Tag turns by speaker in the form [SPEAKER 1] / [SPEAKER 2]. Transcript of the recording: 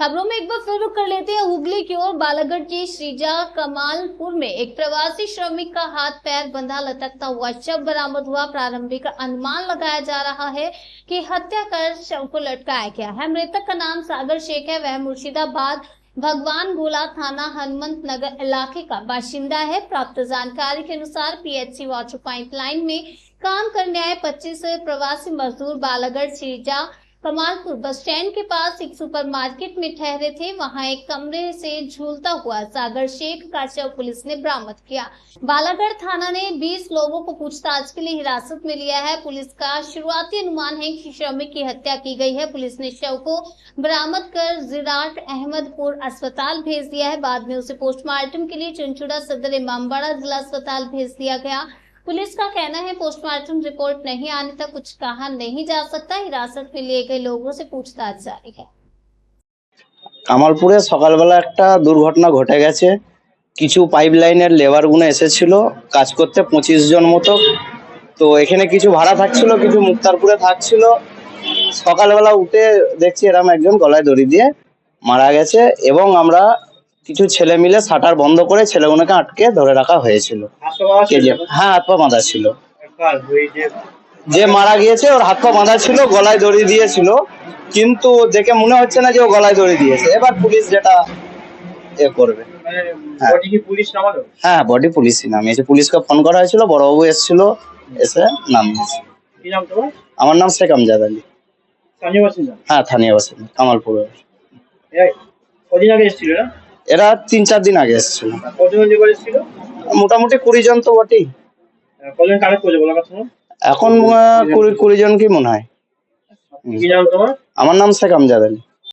[SPEAKER 1] खबरों में एक बार फिर रुक कर लेते हैं हुगली की ओर। बालागढ़ के श्रीजा कमालपुर में एक प्रवासी श्रमिक का हाथ पैर बंधा लटकता हुआ शव बरामद हुआ। प्रारंभिक अनुमान लगाया जा रहा है कि हत्या कर शव को लटकाया गया है। मृतक का नाम सागर शेख है। वह मुर्शिदाबाद भगवान गोला थाना हनुमंत नगर इलाके का बाशिंदा है। प्राप्त जानकारी के अनुसार पीएचसी वाटर पाइपलाइन में काम करने आए 25 प्रवासी मजदूर बालागढ़ श्रीजा कमालपुर बस स्टैंड के पास एक सुपरमार्केट में ठहरे थे। वहां एक कमरे से झूलता हुआ सागर शेख का शव पुलिस ने बरामद किया। बालागढ़ थाना ने 20 लोगों को पूछताछ के लिए हिरासत में लिया है। पुलिस का शुरुआती अनुमान है कि श्रमिक की हत्या की गई है। पुलिस ने शव को बरामद कर जिराट अहमदपुर अस्पताल भेज दिया है। बाद में उसे पोस्टमार्टम के लिए चुनचुड़ा सदर इमामबाड़ा जिला अस्पताल भेज दिया गया। पुलिस का कहना है पोस्टमार्टम रिपोर्ट नहीं आने तक कुछ कहा नहीं जा सकता। हिरासत में लिए गए लोगों से पूछताछ जारी है।
[SPEAKER 2] কামালপুরে সকালবেলা একটা দুর্ঘটনা ঘটে গেছে। কিছু পাইপলাইনের লেবারগুলো এসেছিল কাজ করতে 25 জন মতো। তো এখানে কিছু ভাড়া থাকছিল, কিছু মুক্তারপুরে থাকছিল। সকালবেলা উঠে দেখছি এরকম একজন গলায় দড়ি দিয়ে মারা গেছে এবং আমরা কিছু ছেলে মিলে শাটার বন্ধ করে ছেলেগুলোকে আটকে ধরে রাখা হয়েছিল। হ্যাঁ, হাত পা বাঁধা ছিল। যে মারা গিয়েছে ওর হাত পা বাঁধা ছিল, গলায় দড়ি দিয়েছিল, কিন্তু দেখে মনে হচ্ছে না যে ও গলায় দড়ি দিয়েছে। এবার পুলিশ যেটা এ করবে। হ্যাঁ, বডি পুলিশই নামিয়েছে। পুলিশকে ফোন করা হয়েছিল, বড়বাবু এসেছিল, এসে নামিয়েছে। আমার নাম শেখ আমজাদ আলী। হ্যাঁ, স্থানীয় বাসিন্দা কামালপুর। এরা 3-4 দিন আগে এসেছিল। মোটামুটি 20 জন তো বটেই। এখন 20 জন কি মনে হয়। আমার নাম শেখ আমজাদ আলী।